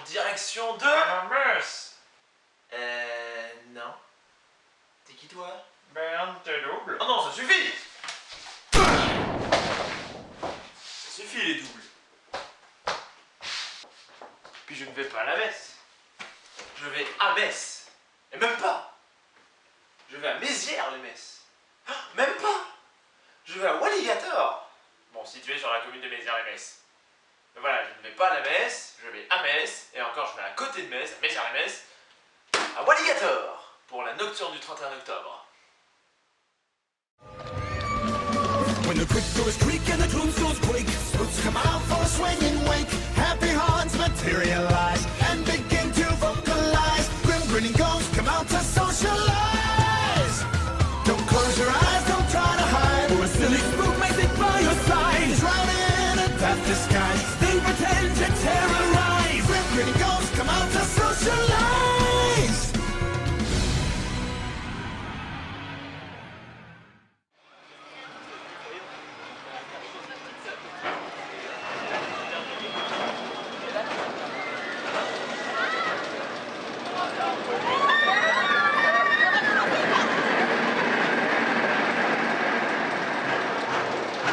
direction de... la messe. Non. T'es qui toi? Ben, t'es double. Oh non, ça suffit! Ça suffit les doubles. Puis je ne vais pas à la messe. Je vais à Metz. Et même pas. Je vais à Mézières les messes. Ah, même pas. Je vais à Walligator. Bon, situé sur la commune de Mézières les Messes. Mais voilà, je ne vais pas à la messe, je vais à Metz, et encore je vais à côté de Metz, à Mézières les Messes, à Walligator, pour la nocturne du 31 octobre. When the quick doors creak and the tombstones quake, spooks come out for a swinging wake. Happy hearts materialize and begin to vocalize. Grim grinning ghosts come out to socialize. Don't close your eyes, don't try to hide, or a silly spook may sit by your side. Drowning in a death disguise, they pretend to terrorize. Grim grinning ghosts come out to socialize.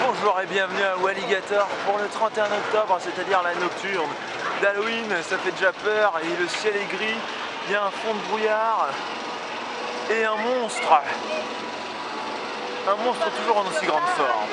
Bonjour et bienvenue à Walligator pour le 31 octobre, c'est-à-dire la nocturne d'Halloween. Ça fait déjà peur et le ciel est gris, il y a un fond de brouillard et un monstre toujours en aussi grande forme.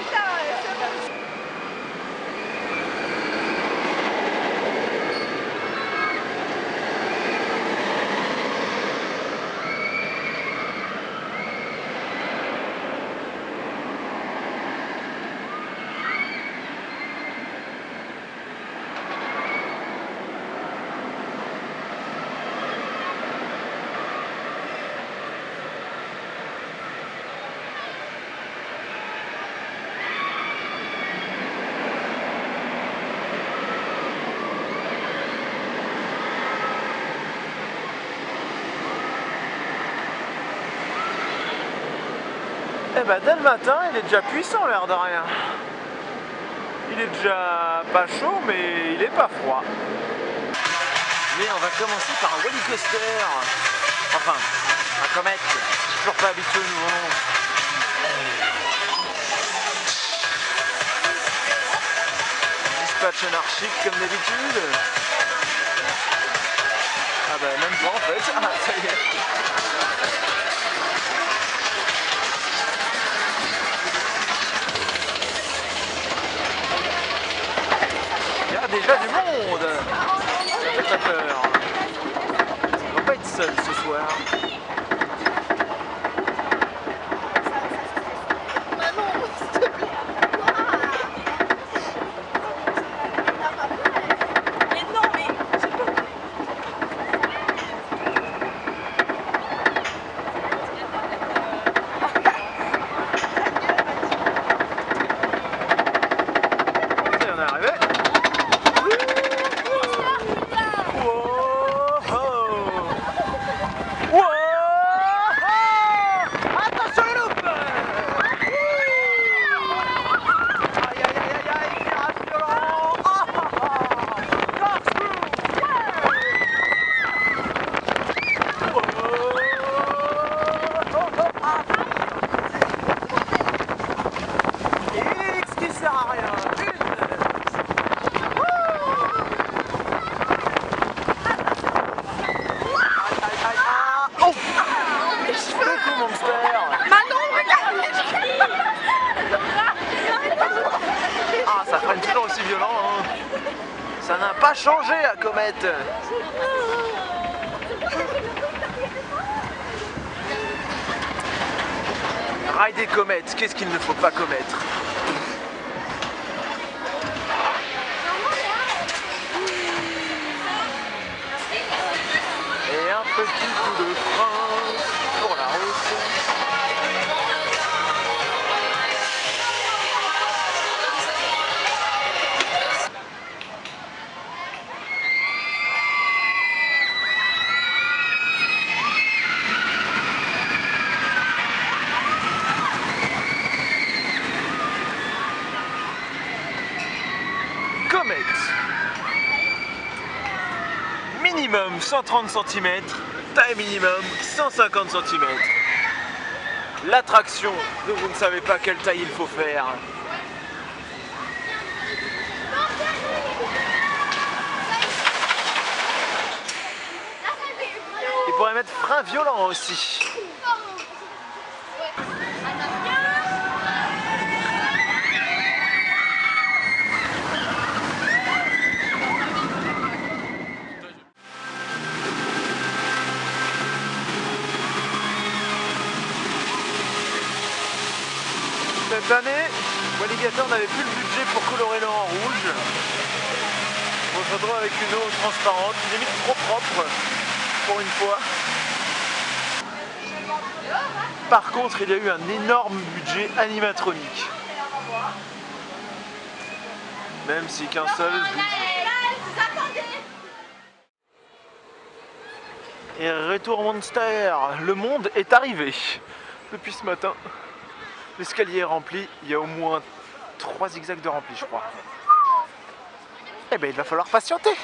Eh ben dès le matin, il est déjà puissant l'air de rien. Il est déjà pas chaud, mais il est pas froid. Mais on va commencer par un Wallicoaster. Enfin, un Comet. Toujours pas habitué au nouveau nom. Dispatch anarchique comme d'habitude. Ah bah même pas en fait. Ah ça y est. Déjà du monde. Ça fait très peur. On va pas être seul ce soir. Ça n'a pas changé à Comet. Rail des comètes, qu'est-ce qu'il ne faut pas commettre? Et un petit coup de frein pour la route. Comet. minimum 130 cm, taille minimum 150 cm. L'attraction dont vous ne savez pas quelle taille il faut faire. Il pourrait mettre frein violent aussi. Cette année, Walligator n'avait plus le budget pour colorer l'eau en rouge. On se retrouve avec une eau transparente, limite trop propre pour une fois. Par contre, il y a eu un énorme budget animatronique. Même si qu'un seul bouge. Et retour Monster, le monde est arrivé depuis ce matin. L'escalier est rempli, il y a au moins 3 zigzags de rempli, je crois. Eh bien, il va falloir patienter.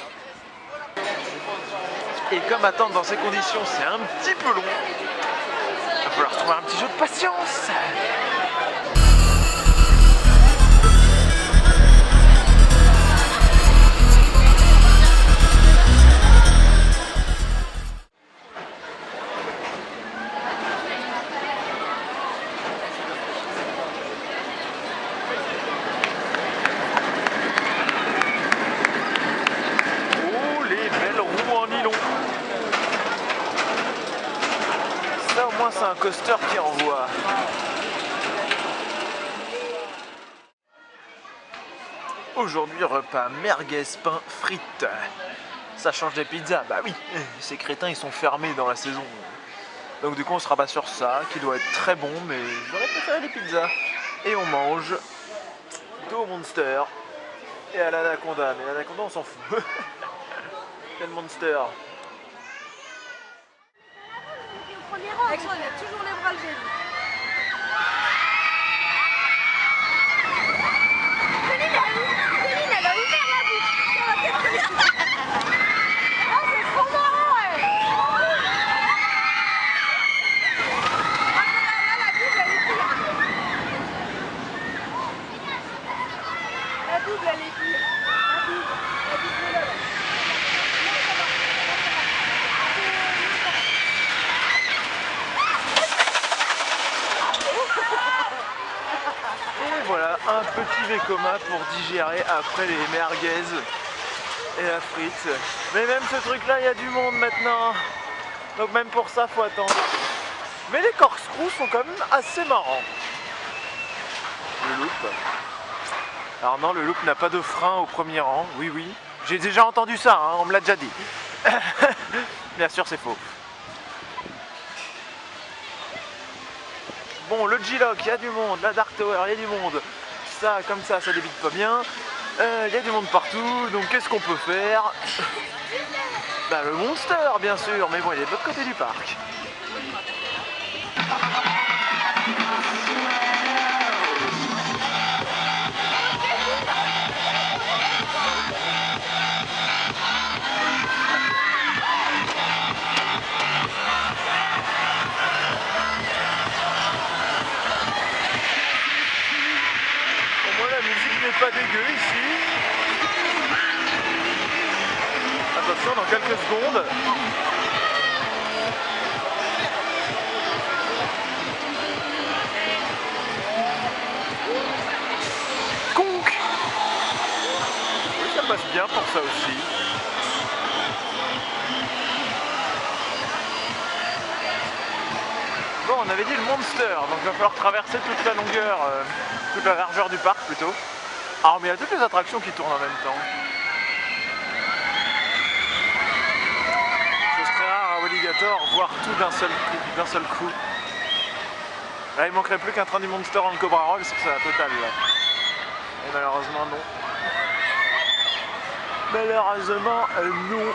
Et comme attendre dans ces conditions, c'est un petit peu long, il va falloir trouver un petit jeu de patience. C'est un coaster qui envoie. Aujourd'hui, repas merguez, pain, frites. Ça change des pizzas. Bah oui, ces crétins ils sont fermés dans la saison. Donc du coup on se rabat sur ça, qui doit être très bon, mais j'aurais préféré les pizzas. Et on mange d'eau Monster et à l'anaconda. Mais l'anaconda on s'en fout. Quel Monster. Alexandre, il a toujours les bras levés. Céline, elle a ouvert la bouche. Ah, c'est trop marrant, ouais. Ah, là, la double, elle est pire. La double, elle est pire. La double, là. Et voilà, un petit Vekoma pour digérer après les merguez et la frite. Mais même ce truc là, il y a du monde maintenant. Donc même pour ça, faut attendre. Mais les corkscrews sont quand même assez marrants. Le loop. Alors non, le loop n'a pas de frein au premier rang. Oui, oui. J'ai déjà entendu ça, hein, on me l'a déjà dit. Bien sûr, c'est faux. Bon, le G-Lock, il y a du monde, la Dark Tower, il y a du monde. Ça, comme ça débite pas bien. Il y a du monde partout, donc qu'est-ce qu'on peut faire? Bah, le Monster, bien sûr, mais bon, il est de l'autre côté du parc. Pas dégueu ici. Attention, dans quelques secondes. Conk. Oui, ça passe bien pour ça aussi. Bon, on avait dit le Monster, donc il va falloir traverser toute la longueur, toute la largeur du parc plutôt. Alors mais il y a toutes les attractions qui tournent en même temps. Ce serait rare à Walligator voir tout d'un seul coup. Là il manquerait plus qu'un train du Monster en Cobra Rock, c'est la totale là. Et malheureusement non. Malheureusement non.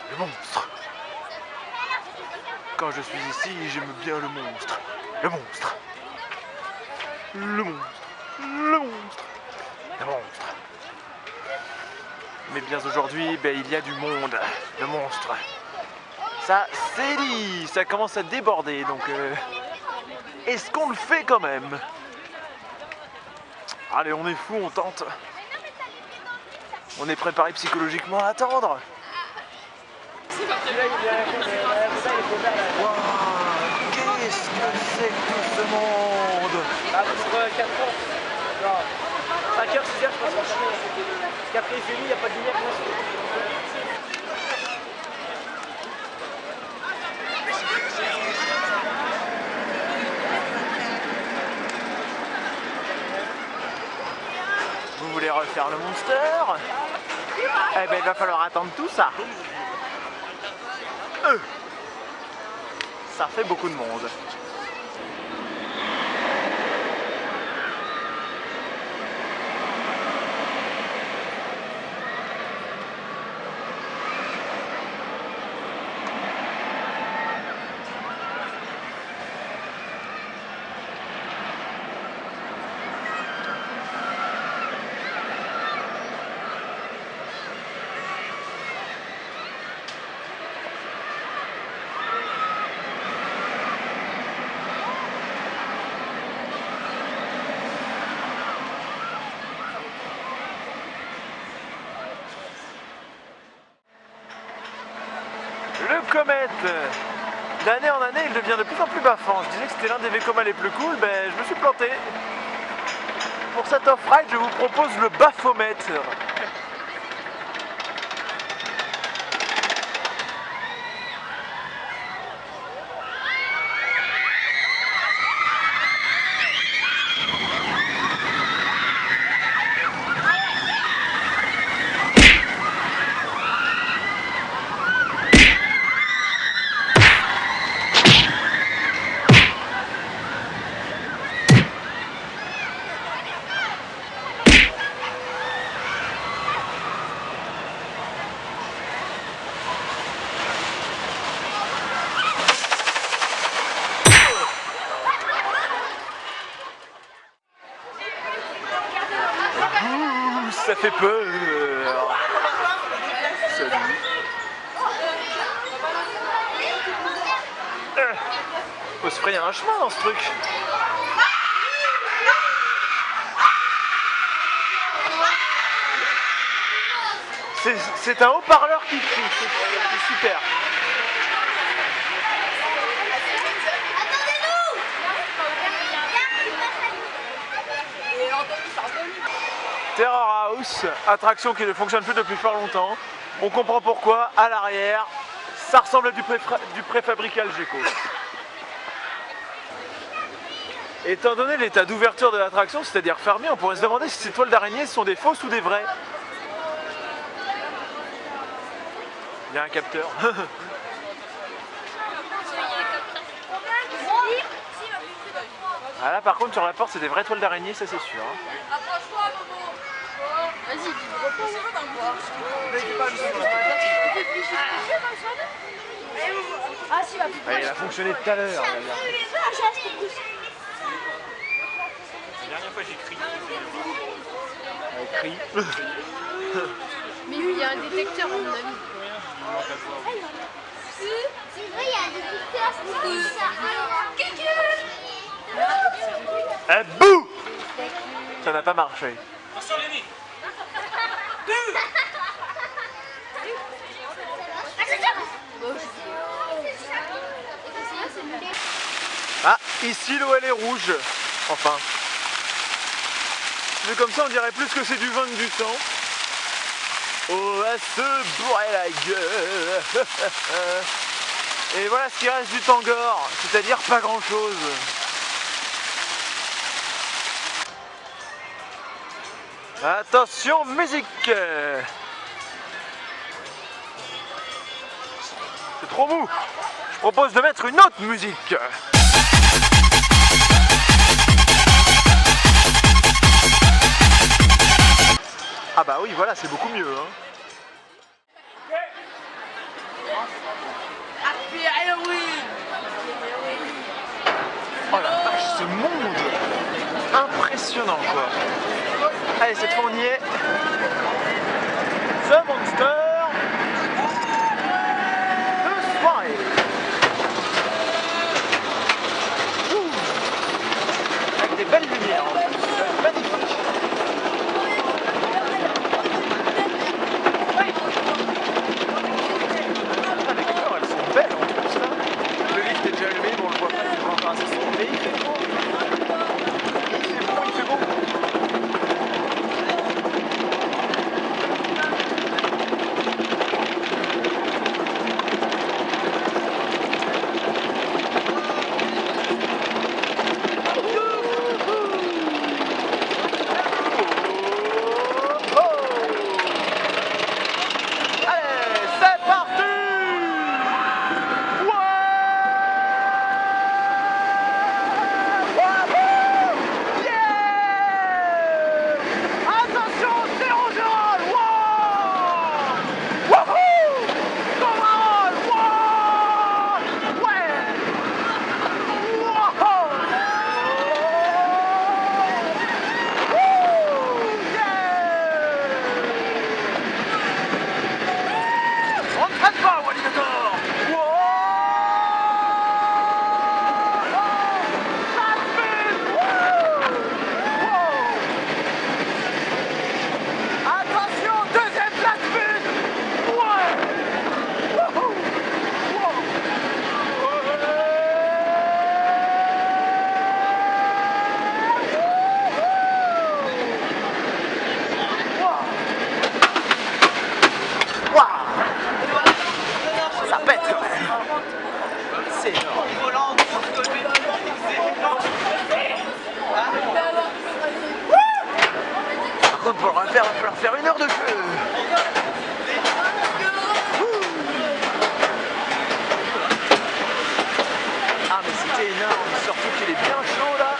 Le monstre. Quand je suis ici, j'aime bien le monstre. Le monstre. Le monstre, le monstre, le monstre. Mais bien aujourd'hui, ben, il y a du monde, de monstres. Ça sélit, ça commence à déborder, donc est-ce qu'on le fait quand même? Allez, on est fou, on tente. On est préparé psychologiquement à attendre. Wow, qu'est-ce que c'est que tout ce monde? Ah, pour 4 heures. Genre, 5h, 6h, je pense qu'on cherche. Parce qu'après il fait nuit, il n'y a pas de lumière. Vous voulez refaire le monster? Eh ben il va falloir attendre tout ça. Ça fait beaucoup de monde. Le comète, d'année en année, il devient de plus en plus baffant. Je disais que c'était l'un des Vekoma les plus cool, ben je me suis planté. Pour cette off-ride, je vous propose le Baphomet. Ça fait peur. Salut. Faut se frayer un chemin dans ce truc. C'est un haut-parleur qui crie. C'est super. Terror House, attraction qui ne fonctionne plus depuis fort longtemps. On comprend pourquoi, à l'arrière, ça ressemble à du préfabriqué Algeco. Étant donné l'état d'ouverture de l'attraction, c'est-à-dire fermé, on pourrait se demander si ces toiles d'araignée sont des fausses ou des vraies. Il y a un capteur. Ah là par contre sur la porte c'est des vraies toiles d'araignée, ça c'est sûr. Approche-toi, Bobo. Vas-y, repose-toi dans quoi. Ah si, va plus Ah, il a fonctionné tout à l'heure. La dernière fois j'ai crié. Elle crie. Mais lui, il y a un détecteur, à mon avis. C'est vrai, il y a un détecteur, c'est ça. Eh bouh! Ça n'a pas marché. Attention Lenny. Ah, ici l'eau elle est rouge. Enfin. Mais comme ça on dirait plus que c'est du vin que du sang. Oh, à se bourrer la gueule. Et voilà ce qui reste du Tangor, c'est-à-dire pas grand chose. Attention, musique! C'est trop mou! Je propose de mettre une autre musique! Ah bah oui, voilà, c'est beaucoup mieux. Hein. Oh la vache, ce monde! Impressionnant quoi! Allez, cette fois on y est. The Monster de soirée. Avec des belles lumières en plus, c'est magnifique. Ah, les couleurs elles sont belles en plus là. Le lift est déjà allumé, mais on le voit pas, il est encore assez sombre, mais il fait beau. Il fait beau, il fait beau. Ça pète quand même. C'est énorme. Par contre pour le refaire, il va falloir faire 1 heure de jeu. Ah mais c'était énorme, surtout qu'il est bien chaud là.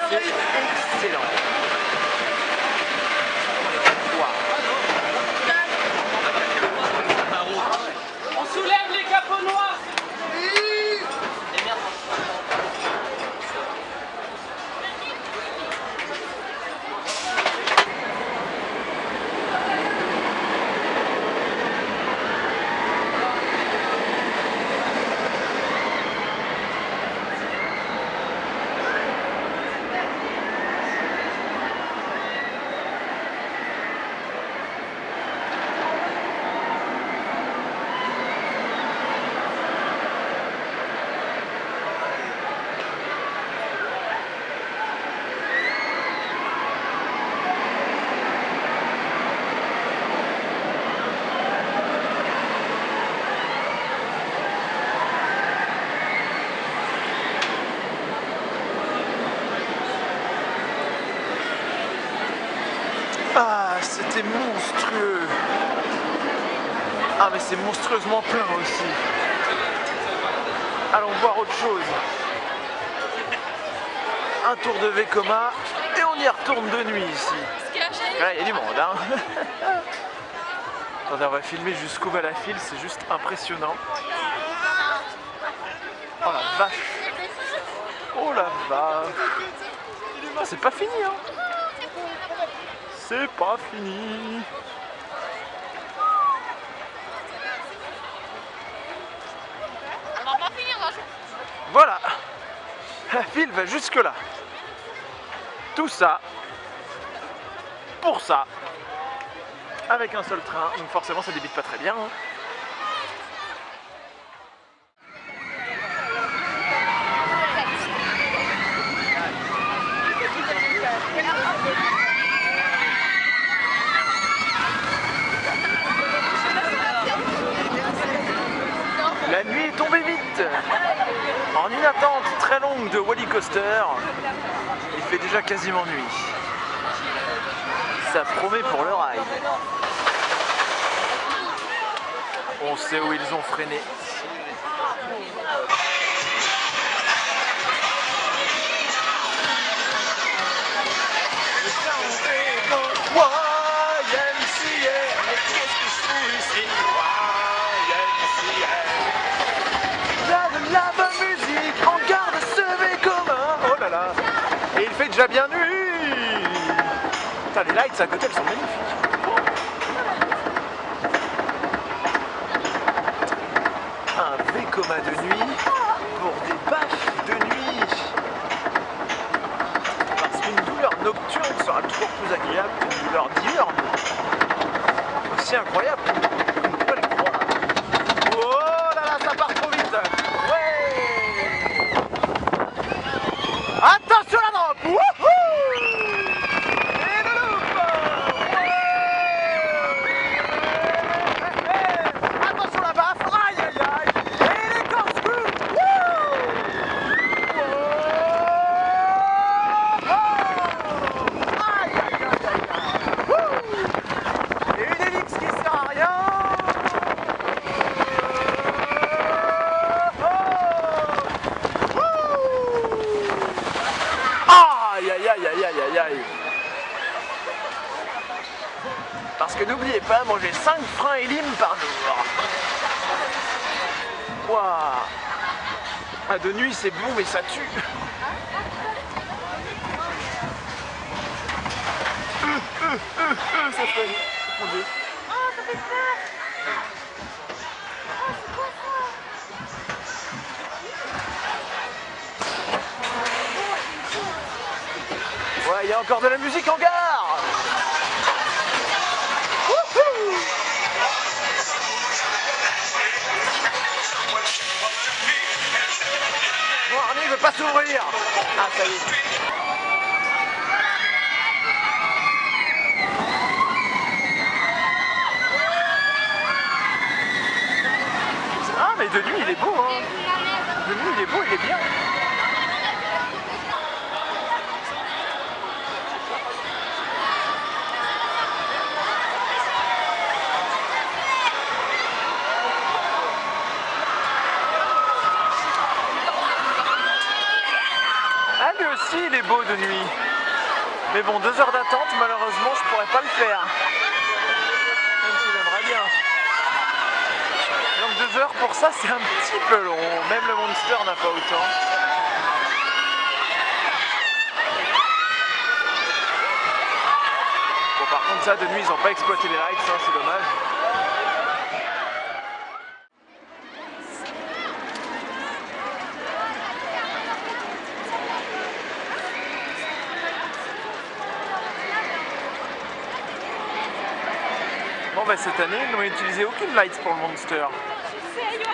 C'est excellent. On soulève les capots noirs. Ah, c'était monstrueux. Ah, mais c'est monstrueusement plein aussi. Allons voir autre chose. Un tour de Vekoma et on y retourne de nuit ici. Là, il y a du monde, hein. Attendez, on va filmer jusqu'où va la file, c'est juste impressionnant. Oh la vache. Oh la vache. Ah, c'est pas fini, hein. C'est pas fini. On va pas finir là. Voilà. La file va jusque là. Tout ça pour ça. Avec un seul train. Donc forcément ça débite pas très bien. Hein. La nuit est tombée vite. En une attente très longue de Wally Coaster, il fait déjà quasiment nuit. Ça promet pour le ride. On sait où ils ont freiné. La bonne musique en garde ce Vekoma. Oh là là. Et il fait déjà bien nuit. Putain, les lights à côté, elles sont magnifiques. Un Vekoma de nuit pour des baffes de nuit. Parce qu'une douleur nocturne sera toujours plus agréable qu'une douleur diurne. Aussi incroyable qu'on peut le croire. Oh là là, ça part trop vite. Ouais. Attention la drop. Wouhou. Et le loop. Ouais. Attention la baffe. Aïe aïe aïe. Et les corkscrews. Aïe aïe aïe aïe. Wouh. Et une hélice qui sert à rien. Aïe aïe aïe aïe aïe aïe aïe. Parce que n'oubliez pas, manger 5 freins et limes par jour. Waouh. Ah, de nuit c'est bon mais ça tue. Ça fait... Mon Dieu. Oh, ça fait peur. Oh, c'est quoi ça? Ouais, il y a encore de la musique en gare. Wouhou. Bon, Arnie ne veut pas s'ouvrir. Ah, ça y est. Ah, mais de nuit, il est beau, hein. De nuit, il est beau, il est bien. Ah, lui aussi, il est beau de nuit. Mais bon, 2 heures d'attente, malheureusement, je pourrais pas le faire. Même si j'aimerais bien. Donc 2 heures pour ça, c'est un petit peu long. Même le Monster n'a pas autant. Bon, par contre, ça, de nuit, ils n'ont pas exploité les lights, hein, c'est dommage. Bon, bah cette année, ils n'ont utilisé aucune light pour le Monster.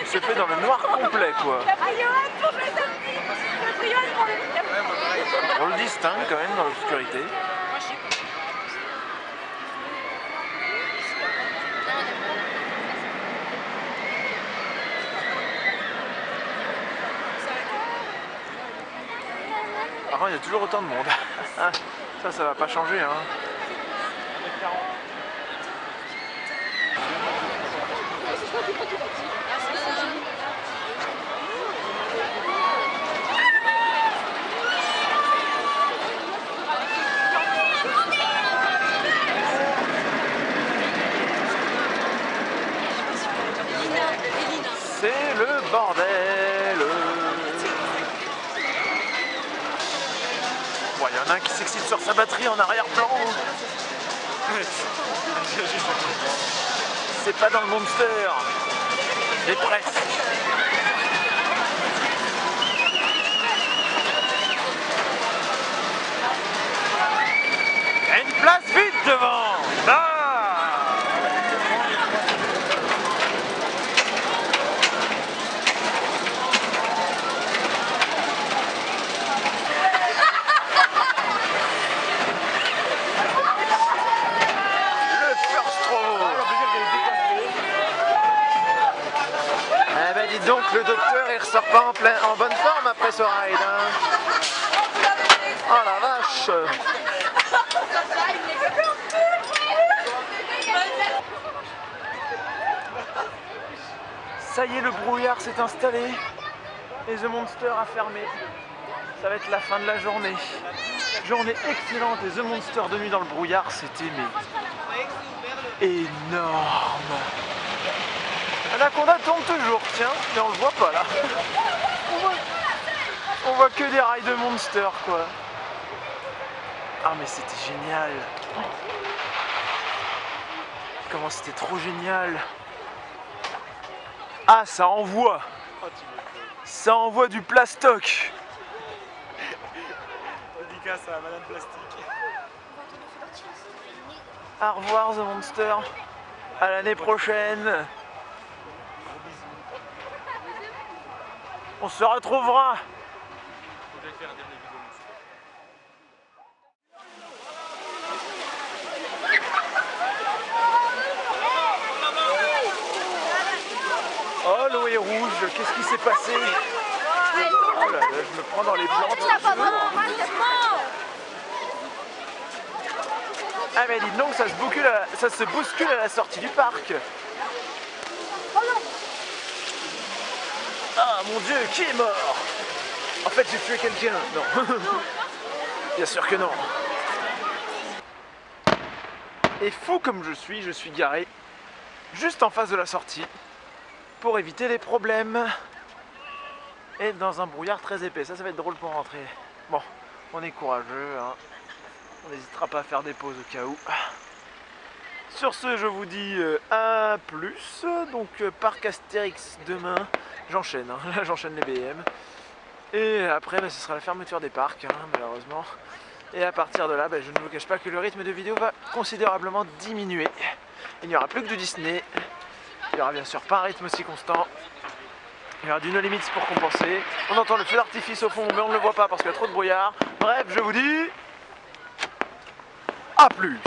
Il se fait dans le noir complet, quoi. On le distingue quand même dans l'obscurité. Par contre, il y a toujours autant de monde. Ça va pas changer, hein. C'est le bordel. Bon, il y en a un qui s'excite sur sa batterie en arrière-plan. C'est pas dans le Monster, mais presque. Il y a une place vide devant. Ah. Dites donc, le docteur il ressort pas en bonne forme après ce ride. Hein. Oh la vache. Ça y est, le brouillard s'est installé et The Monster a fermé. Ça va être la fin de la journée. Journée excellente et The Monster de nuit dans le brouillard, c'était énorme. Anaconda tourne toujours, tiens, mais on le voit pas là. On voit que des rails de Monster, quoi. Ah mais c'était génial. Comment c'était trop génial. Ah ça envoie. Ça envoie du plastoc. Dédicace à Madame Plastique. Au revoir The Monster. À l'année prochaine. On se retrouvera. Oh l'eau est rouge, qu'est-ce qui s'est passé? Oh là là, je me prends dans les plantes. Ah mais dites donc, ça se bouscule à la sortie du parc. Ah mon Dieu, qui est mort? En fait j'ai tué quelqu'un. Non. Bien sûr que non. Et fou comme je suis garé juste en face de la sortie pour éviter les problèmes. Et dans un brouillard très épais, ça va être drôle pour rentrer. Bon, on est courageux, hein. On n'hésitera pas à faire des pauses au cas où. Sur ce, je vous dis à plus. Donc, parc Astérix demain. J'enchaîne, hein. Là j'enchaîne les BM. Et après, ce sera la fermeture des parcs, hein, malheureusement. Et à partir de là, je ne vous cache pas que le rythme de vidéo va considérablement diminuer. Il n'y aura plus que du Disney. Il n'y aura bien sûr pas un rythme aussi constant. Il y aura du No Limits pour compenser. On entend le feu d'artifice au fond, mais on ne le voit pas parce qu'il y a trop de brouillard. Bref, je vous dis... à plus!